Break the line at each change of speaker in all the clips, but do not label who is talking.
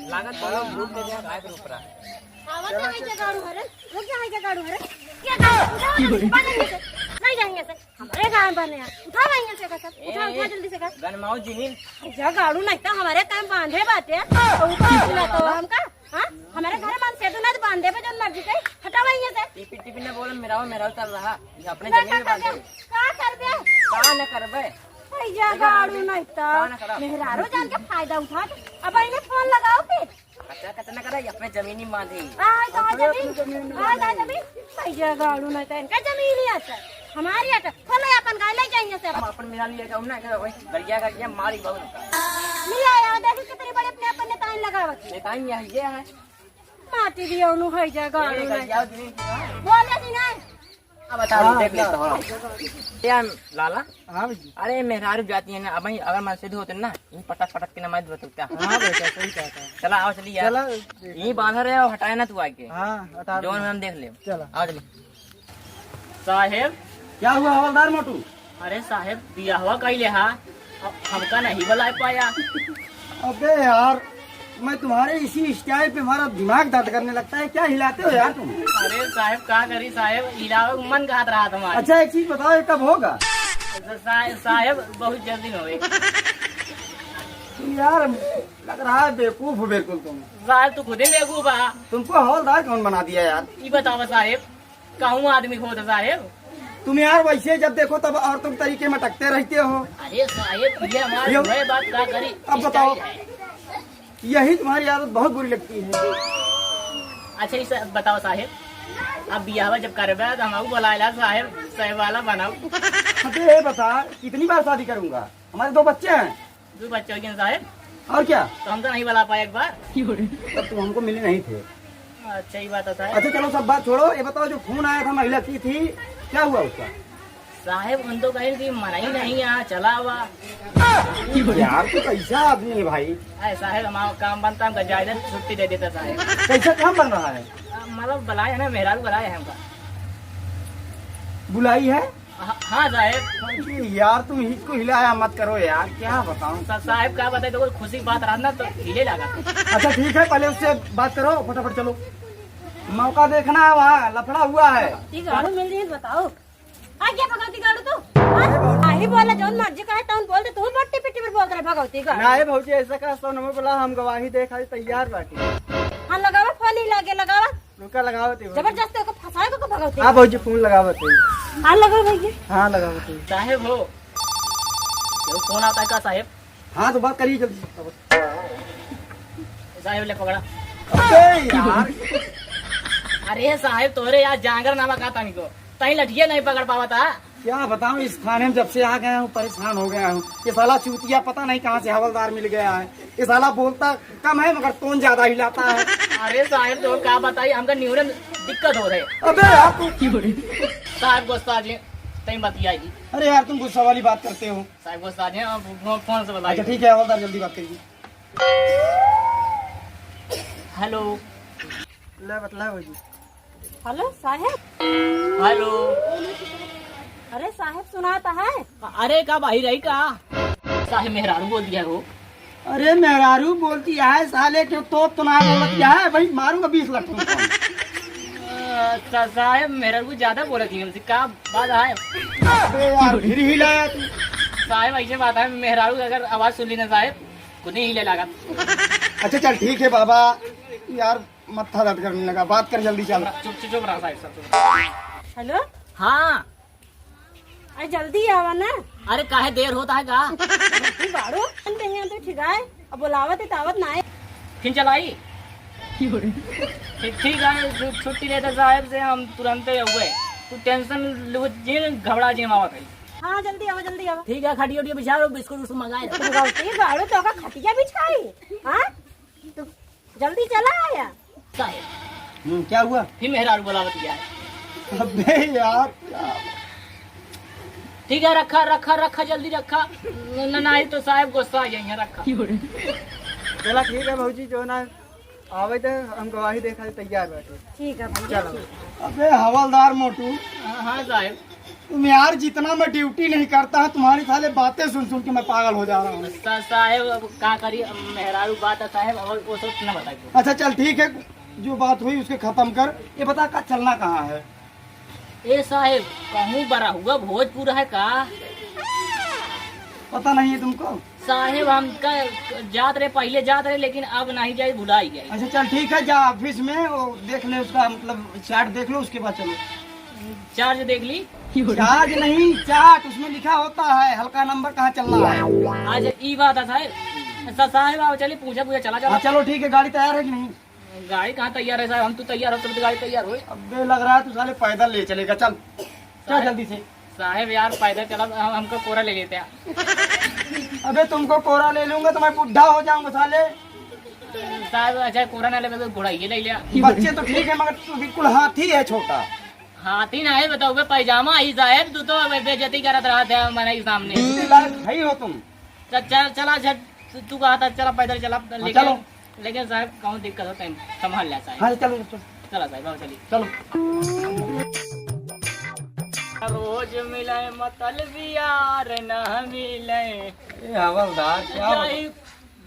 लागत बोलो ग्रुप में जा गाय ग्रुप रहा
आवाज नहीं के गाड़ू हरे रुक जा है के गाड़ू हरे क्या गाड़ू नहीं जाएंगे से हमारे गांव बने यार उठावाएंगे से का सब उठा जल्दी से का
गनमाओ जी
जा गाड़ू नहीं तो हमारे काम बांधे बाते तो ऊपर ना तो हमका हां हमारे घर मान से ना बांधे पे जो मर्जी से हटावाएंगे से
टीपी टीपी ने बोल मेरा चल रहा अपने जमीन में बांधे
का करबे
का न करबे
भैया गाड़ू नहीं तो मेहरारो जान के फायदा उठा अब इन्हें फोन लगाओ फिर
अच्छा कितना करे अपने जमीनी बांधे
जमीन भैया गाड़ू नहीं तो इनका जमीन ही आता हमारी आता चलो अपन गाय ले जाएंगे से
अपन मेरा लिए जाऊं ना गरिया मारी बहुत
मिला यार देखो कितनी बड़े अपने अपन ने ताइन लगावत
ये ताइन ये है
माटी भी ओनु है जा गाड़ू नहीं बोले सी नहीं
अब बता देख लेता हूं क्या लाला हां जी अरे मेहरारू जाती है ना अब अगर मन से होते ना ये पटक पटक के नमाज बतौता हां बेटा सही कहता है चला आओ चलिए यार यही बांधा रहे हो हटाए ना तू आके हां हटा जोन हम देख ले चलो आओ चलिए साहेब
क्या हुआ हवलदार मोटू?
अरे साहेब दिया हुआ कहीं ले हा हमका नहीं बुला पाया।
अबे यार मैं तुम्हारे इसी स्टाइल पे हमारा दिमाग दर्द करने लगता है। क्या हिलाते हो यार तुम?
अरे साहेब क्या करी साहेब हिलावे मन का हाथ रहा तुम्हारा।
अच्छा एक चीज बताओ ये कब होगा?
साहेब बहुत जल्दी होए।
यार लग रहा है बेवकूफ हो बिल्कुल तुम।
साहब तू खुद ही बेवकूफ है।
तुमको हवलदार कौन बना दिया यार?
ये बताओ साहेब कहूँ आदमी खोद साहेब।
तुम यार वैसे जब देखो तब और तुम तरीके में टकते रहते हो।
अरे साहेब ये हमारी बात क्या करी।
अब बताओ यही तुम्हारी आदत बहुत बुरी लगती है।
अच्छा इसे बताओ साहेब अब बियाह जब करबे तो हमको बुलाएला साहेब सही वाला बनाओ।
अबे बता कितनी बार शादी करूंगा? हमारे 2 बच्चे हैं।
2 बच्चे हो गए साहेब
और क्या?
तो हम तो नहीं बुला पाए एक बार।
तब तुम हमको मिले नहीं थे।
अच्छा ही बात है साहब।
अच्छा चलो सब बात छोड़ो ये बताओ जो फोन आया था महिला की थी क्या हुआ उसका?
साहेब उन तो कहीं की मनाई नहीं यहाँ चला हुआ।
यार तू कैसा आदमी है भाई?
साहेब हमारा काम बनता हमको जायदा छुट्टी दे देता साहेब।
कैसा काम बन रहा है?
मतलब बुलाए है ना मेहरारू बुलाए है हमका।
बुलाई है?
हाँ साहेब।
यार तुम इसको हिलाया मत करो यार क्या बताऊँ।
साहेब क्या बताए तो खुशी बात रहा ना तो हिले लगा।
अच्छा ठीक है पहले उससे बात करो फटाफट चलो मौका देखना है वहाँ लफड़ा हुआ है।
गाड़ू मिल रही है बताओ आगे भगवती गाड़ू तो आई बोला जौन मर्जी कहे तौन बोल दे तू बट्टी पिट्टी पर बोल रहे भगवती गाड़ू।
नहीं भौजी ऐसा का सो नंबर बोला हम गवाही दे खाली तैयार बाटी।
हां लगावा फोन ही लागे लगावा
रुका लगावत है
जबरदस्ती को फसाए को भगवती।
हां भौजी फोन लगावत है।
हां लगाओ भैया।
हां लगावत है।
साहेब हो जो फोन आता है का साहेब?
हाँ तो बात करिए जल्दी।
साहेब ले पकड़ा।
अबे यार
अरे साहेब तोरे यार जांगर नामा का तनी को तही लठिया नहीं पकड़ पावा था।
क्या बताऊं इस थाने में जब से आ गया हूँ परेशान हो गया हूँ। ये साला चूतिया पता नहीं कहाँ से हवलदार मिल गया है। ये साला बोलता कम है मगर टोन ज्यादा हिलाता है।
अरे साहेब तो क्या बताइए हमका न्यूरन दिक्कत हो रही।
अबे यार तू
साहब गुस्सा जी तही बतियाई।
अरे यार तुम गुस्सा वाली बात करते हो।
साहब गुस्सा जी फोन से बताइए।
अच्छा ठीक है हवलदार जल्दी बात करिए।
हेलो
ले बतला भौजी।
हेलो साहेब।
हेलो
अरे साहेब सुनाता है।
अरे का भाई रही का साहेब मेहरारू बोल दिया वो।
अरे मेहरारू बोलती है साले क्यों तो ना बोलती है भाई मारूंगा 20 लाख तुमको।
साहेब मेहरारू ज्यादा बोला थी हमसे क्या बात है?
अबे यार फिर हिलाया तू।
साहेब ऐसे बात है मेहरारू अगर आवाज सुन ली ना साहेब खुद ही हिले लगा।
अच्छा चल ठीक है बाबा यार मत्था दर्द करने लगा बात कर जल्दी चल।
चुप रहा साहब सब।
हेलो
हाँ
अरे जल्दी आवा ना।
अरे काहे देर होता है का?
गाड़ू तो ठीक है अब बुलावत है तावत ना है
फिर चलाई ठीक है छुट्टी लेते साहब से हम तुरंत हुए तू टेंशन घबरा जी मावा कही।
हाँ जल्दी आओ जल्दी आओ।
ठीक है खटिया उटिया बिछा लो बिस्कुट उस्कुट मंगाए।
गाड़ू तो का खटिया बिछाई। हाँ तो जल्दी चला आया
साहेब।
क्या हुआ?
फिर मेहरारू बुलावत गया है।
अबे यार
ठीक है, रखा रखा रखा, जल्दी रखा, नहीं तो साहब गुस्सा आ जाएंगे, रखा।
चला ठीक है भौजी, जो ना आवे तो हम गवाही देखा तैयार बैठे।
ठीक है भैया।
अबे हवलदार मोटू,
हाँ साहब।
तुम यार जितना मैं ड्यूटी नहीं करता है, तुम्हारी साले बातें सुन सुन के मैं पागल हो जा रहा हूँ।
साहब अब क्या करिए, मेहरारू बात है साहब, और वो सब न बताइए।
अच्छा चल ठीक है, जो बात हुई उसके खत्म कर। ये बता का चलना कहाँ है?
ए साहब कहूँ बड़ा हुआ भोजपुर है का?
पता नहीं है तुमको?
साहेब हम का जात रहे, पहले जात रहे, लेकिन अब नहीं जाए, भुला ही गए।
अच्छा चल ठीक है, जा ऑफिस में वो देख ले, उसका मतलब चार्ट देख लो, उसके बाद चलो।
चार्ज देख ली?
चार्ज नहीं, चार्ट, उसमें लिखा होता है हल्का नंबर कहाँ चलना है।
आज ई बात है साहब। साहब आओ चलिए, पूछा चला
हाँ
चला।
चलो ठीक है, गाड़ी तैयार है कि नहीं?
गाड़ी कहाँ तैयार है साहब, हम तो तैयार हो, तो गाड़ी तैयार हो।
अबे लग रहा है तू साले पैदल ले चलेगा, चल चल जल्दी से।
साहब यार पैदल चला, हमको कोरा ले लेते हैं।
अबे तुमको कोरा ले लूंगा तो मैं बुढ़ा हो जाऊंगा साले।
साहब अच्छा कोरा ना ले, घोड़ा ये ले लिया।
बच्चे तो ठीक है, मगर तू बिल्कुल हाथी है, छोटा
हाथी ना है, बताओ पैजामा आई साहब, तू तो बेइज्जती करत रहा था हमारे सामने।
भाई हो तुम।
चला झट, तू कहा था चला पैदल चला,
चलो।
लेकिन साहब कहूँ दिक्कत होता है, संभाल लिया साहब।
हाँ चलो चलो
चला साहब आओ चलिए।
चलो।
रोज मिले मतलब यार न मिले,
हवलदार क्या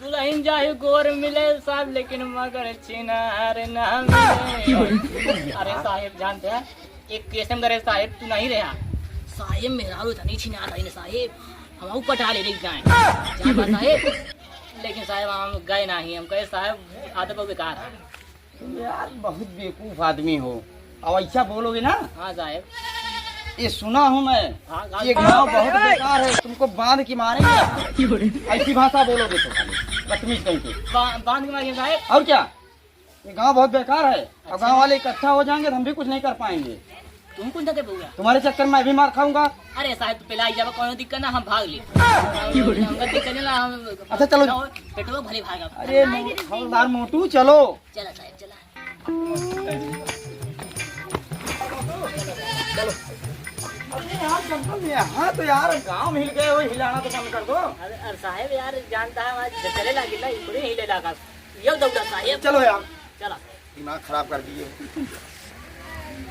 दुल्हन जाहि गोर मिले साहब, लेकिन मगर चिनार न मिले। अरे साहेब जानते हैं, एक केस में करे साहेब, तू नहीं रहा साहेब, मेरा रो नहीं छिनार रही साहेब, हम पटा ले रही जाए साहेब, लेकिन साहेब हम गए नहीं, हम कहे साहब आदत बहुत बेकार है।
यार बहुत बेवकूफ आदमी हो, अब ऐसा बोलोगे ना।
हाँ साहेब,
ये सुना हूँ मैं,
हाँ,
ये गाँव बहुत बेकार है, तुमको बांध के मारेंगे, ऐसी भाषा बोलोगे तो बदतमीज कहीं के।
बांध के मारिए साहेब।
और क्या, ये गांव बहुत बेकार है, और गांव वाले इकट्ठा हो जाएंगे तो हम भी कुछ नहीं कर पाएंगे।
तुम कौन थे बुआ?
तुम्हारे चक्कर में मैं भी मार खाऊंगा।
अरे साहब तो पहला जब कोई दिक्कत ना, हम भाग ली, हमका दिक्कत नहीं ना, हम
अच्छा चलो।
पेट्रोल भले भागा।
अरे हवलदार मोटू चलो।
चला साहब चला।
हाँ तो यार गांव हिल गए हो, हिलाना तो बंद कर दो।
अरे साहब यार जानता है, आज चले लगी ना, थोड़ी हिले लगा, ये दौड़ा साहब।
चलो यार,
चला।
दिमाग खराब कर दिए।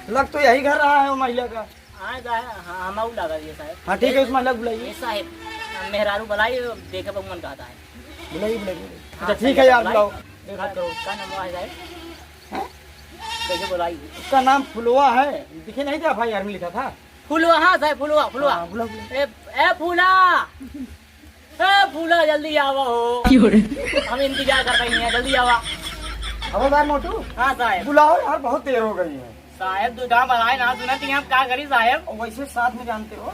लग तो यही घर रहा है वो महिला का।
हाँ हाँ हम लगा ये साहब।
हाँ ठीक है, उस महिला को बुलाइए।
साहब मेहरारू बुलाई, देखे मन कहता है,
बुलाइए। अच्छा ठीक है यार, बुलाओ।
का नाम है साहब, कैसे बुलाई?
उसका नाम फुलवा है, दिखे नहीं था भाई, में लिखा था
फुलवा। हाँ साहब फुलवा।
बुला।
ए फूला जल्दी आवा हो, हम इंतजार कर रही हैं, जल्दी आवा।
हवलदार मोटू।
हाँ साहब
बुलाओ यार, बहुत देर हो गई है।
साहब तू जहाँ बताए ना सुना थी, हम क्या करी साहब?
और वैसे साथ में जानते हो,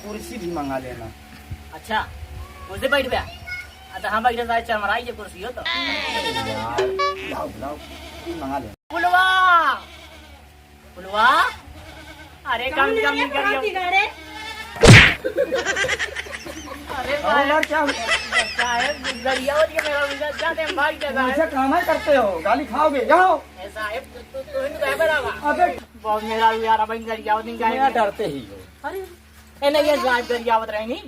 कुर्सी भी मंगा लेना।
अच्छा कुर्सी बैठ गया, अच्छा हम बैठे साहब, चमराई कुर्सी हो तो
बुलाओ मंगा लेना।
फुलवा अरे कम नहीं करिए। अरे
हवलदार क्या
साहब गरिया हो गया मेरा, जाते हम भाग जाते
ऐसा काम है करते हो, गाली खाओगे जाओ।
साहब तू कह बराबर।
अबे
बहुत मेरा यार अब गरिया दिन का
डरते ही हो।
अरे ए नहीं ये साहब गरियावत रहेंगी।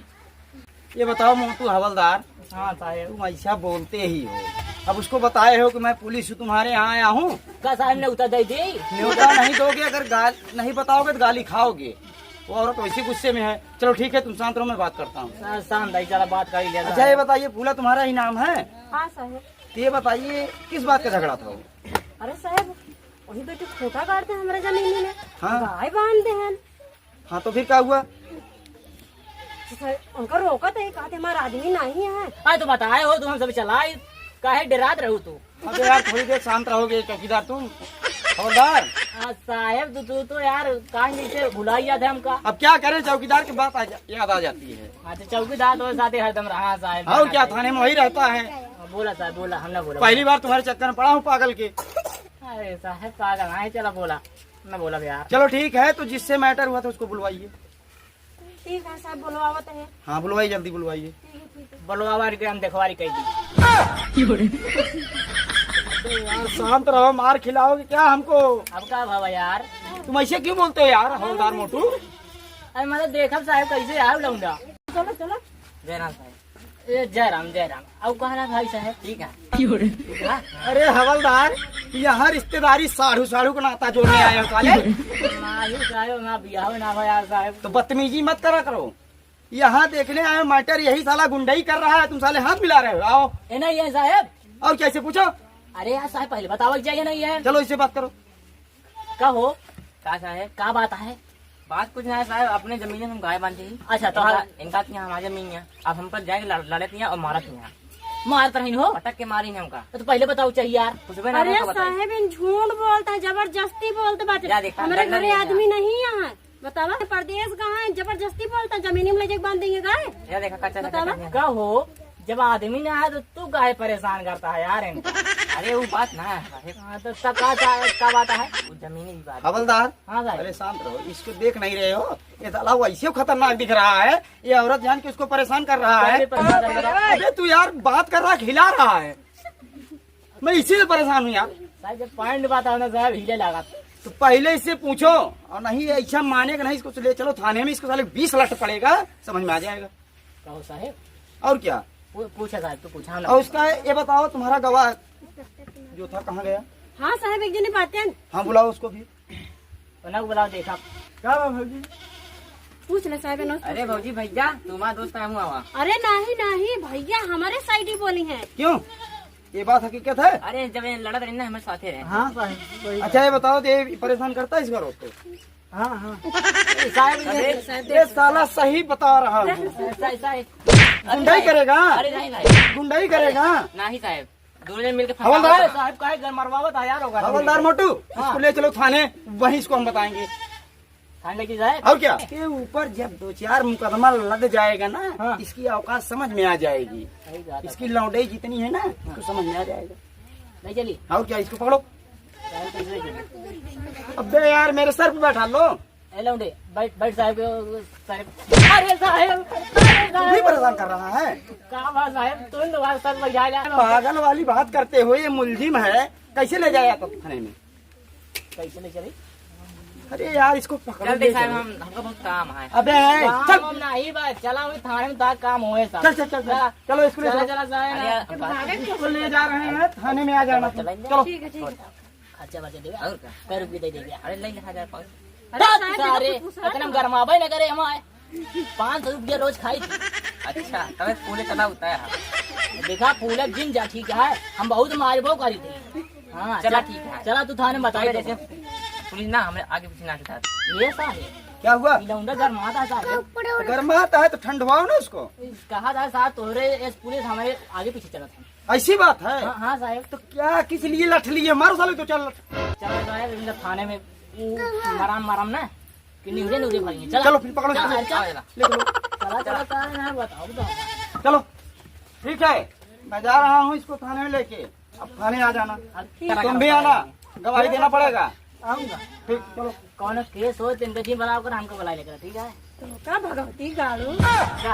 ये बताओ मोटू हवलदार,
हाँ साहब
तुम ऐसा बोलते ही हो, अब उसको बताए हो कि मैं पुलिस हूँ, तुम्हारे यहाँ आया हूँ।
का साहब ने उतर दी थी?
न्योता नहीं दोगे, अगर नहीं बताओगे तो गाली खाओगे। वो औरत वैसे गुस्से में है। चलो ठीक है, तुम शांत रहो, मैं बात करता हूँ।
शांत भाई चला बात कर लिया।
अच्छा ये बताइए, फूला तुम्हारा ही नाम है?
हाँ साहब।
तो ये बताइए किस बात का झगड़ा था वो?
अरे साहब वही बेटे खोटा काटते हैं हमारे जमीन में,
हाँ।
गाय बांधते हैं।
हाँ तो फिर क्या हुआ?
उनका रोका तो कहते हमारा आदमी नहीं है।
अरे तो बताए हो तुम सब चलाए, काहे डरात रहो तू?
अबे यार थोड़ी देर शांत रहोगे चौकीदार तुम। हवलदार
साहब तू तो यार काहे नीचे भुला गया था हमका।
अब क्या करें, चौकीदार की बात याद आ जाती है।
अच्छा चौकीदार तो साथ हरदम रहा साहब।
और क्या, थाने में वही रहता है।
बोला साहब बोला, हमने बोला
पहली बार तुम्हारे चक्कर में पड़ा हूँ पागल के।
अरे साहब पागल है, चला बोला मैं बोला यार।
चलो ठीक है, तो जिससे मैटर हुआ था उसको बुलवाइए।
ठीक है साहब बुलवावत है।
हाँ बुलवाइए, जल्दी बुलवाइए।
बलवावारी के हम देखवारी कह दी।
यार शांत रहो, मार खिलाओगे क्या हमको?
अब क्या भावा यार,
तुम ऐसे क्यों बोलते हो यार हवलदार मोटू?
अरे मतलब देखब साहब कैसे आए लौंडा।
चलो चलो।
जयराम साहब। जयराम जयराम। अब कहा भाई साहब ठीक है।
अरे हवलदार, यहाँ रिश्तेदारी साढ़ू साढ़ू का नाता जोड़ने आए हो साले।
नहीं साहब ना बियाह ना भैया साहब।
तो बदतमीजी मत करा करो। यहाँ देखने आए मैटर, यही साला गुंडाई कर रहा है, तुम साले हाथ मिला रहे हो। आओ।
ये नहीं है साहब।
और कैसे पूछो?
अरे यार साहब पहले बताओ चाहिए नहीं है।
चलो इससे बात करो।
क्या हो क्या साहब क्या बात है? बात कुछ नहीं है साहब, अपने जमीन हम गाय बांधे ही। अच्छा तो इनका हमारी जमीन है, अब हम पर जाएंगे लड़े थी और मारा थी। मारता नहीं हो, पटक के मारी है हमका। तो पहले बताओ चाहिए यार।
अरे साहब इन झूठ बोलता है, जबरदस्ती बोलते बात। हमारे घरे आदमी नहीं यहाँ। बतावा परदेश कहाँ है, जबरदस्ती बोलता है। जमीन में ले बांध देंगे गाय।
देखा क्या हो, जब आदमी ना आया तो तू गाय परेशान करता है यार इनको। अरे वो बात ना है तो क्या बात है? वो जमीनी की बात।
हवलदार
हाँ साहब।
अरे शांत रहो, इसको देख नहीं रहे हो? ये साला वैसे खतरनाक दिख रहा है, ये औरत जान के उसको परेशान कर रहा है। अरे तू यार बात कर रहा है, हिला रहा है। मैं इसी से परेशान हूँ यार।
साहब जब पॉइंट बात है ना साहब हिले लगा।
तो पहले इससे पूछो, और नहीं ऐसा मानेगा नहीं, इसको ले चलो थाने में, इसको साले 20 लाख पड़ेगा, समझ में आ जाएगा।
कहो साहब।
और क्या
पूछा साहब तो पूछा।
और उसका ये बताओ, तुम्हारा गवाह जो था कहाँ गया?
हाँ साहब एक जने बात है।
हाँ बुलाओ उसको भी।
बुलाओ देखा
क्या भाजी?
पूछ ले साहब।
अरे भौजी भैया तुम्हारा दोस्त है हुआ।
अरे नहीं नहीं भैया, हमारे साइड ही बोली है।
क्यों, ये बात हकीकत है?
अरे जब लड़ा रहे ना हमारे साथ रहे।
हाँ साहब। अच्छा ये बताओ, ये परेशान करता है इस घरों को? हाँ हाँ साहब, ये साला सही बता रहा हूँ। गुंडाई करेगा?
अरे नहीं साहब
गुंडाई करेगा?
नहीं साहब, दोनों जन मिलकर
हवलदार
साहब का घर मरवावा तैयार होगा।
हवलदार मोटू, इसको ले चलो थाने, वहीं इसको हम बताएंगे।
थाने की साहब।
और क्या, इसके ऊपर जब 2-4 मुकदमा लग जाएगा ना, इसकी औकात समझ में आ जाएगी। इसकी लौंडई जितनी है ना, तो समझ में आ जाएगा।
नहीं चली।
और क्या, इसको पकड़ो। अबे यार मेरे सर पे बैठा लो।
लौंडे बैठ साहब। अरे साहब
भी परेशान कर रहा है।
क्या बात साहब, तुम लोग सर बजा ले।
पागल वाली बात करते हो, ये मुलजिम है, कैसे ले जाया तो थाने में?
कैसे ले चली?
अरे यार इसको पकड़
चल साहब, हमको बहुत काम है।
अबे चल
नहीं बात चला हुई थाने में काम हुए साहब।
चल चल चल चलो इसको ले
चला
जाओ।
साहब
इसको ले जा रहे हैं थाने में, आ जाना तुम। चलो
ठीक है ठीक है।
खर्चा बचे देगा और क्या रुपये दे देगा। अरे ले 1000
अरे
इतना गरमाबे न करे हमारे 500 रुपया रोज खाई थी। अच्छा तब पूरे चला होता है। देखा पूरे दिन जा ठीक है, हम बहुत मार भाव करी थी। हाँ चला ठीक है, चला तू थाने बताई। जैसे पुलिस ना हमें आगे पीछे ना उठा। ये साहब
क्या हुआ?
लौंडा गरमाता साहब।
गर्माता है तो ठंडवाओ ना उसको।
कहा था साहब तोहरे पुलिस हमारे आगे पीछे चला था।
ऐसी बात है?
हाँ साहब।
तो क्या किस लिए लठ लिए? मारो साले तो चल।
चलो साहब थाने में मराम ना कि न्यूज़े भरेंगे।
चलो फिर पकड़ो,
चला
चलो
बताओ।
चलो ठीक है, मैं जा रहा हूँ इसको थाने में लेके। अब थाने आ जाना, तुम भी आना, गवाही देना पड़ेगा।
आऊंगा।
ठीक चलो।
कौन केस हो तीन दिन बनाकर हमको बुला लेकर, ठीक है?
तो का भगवती गाड़ू।
क्या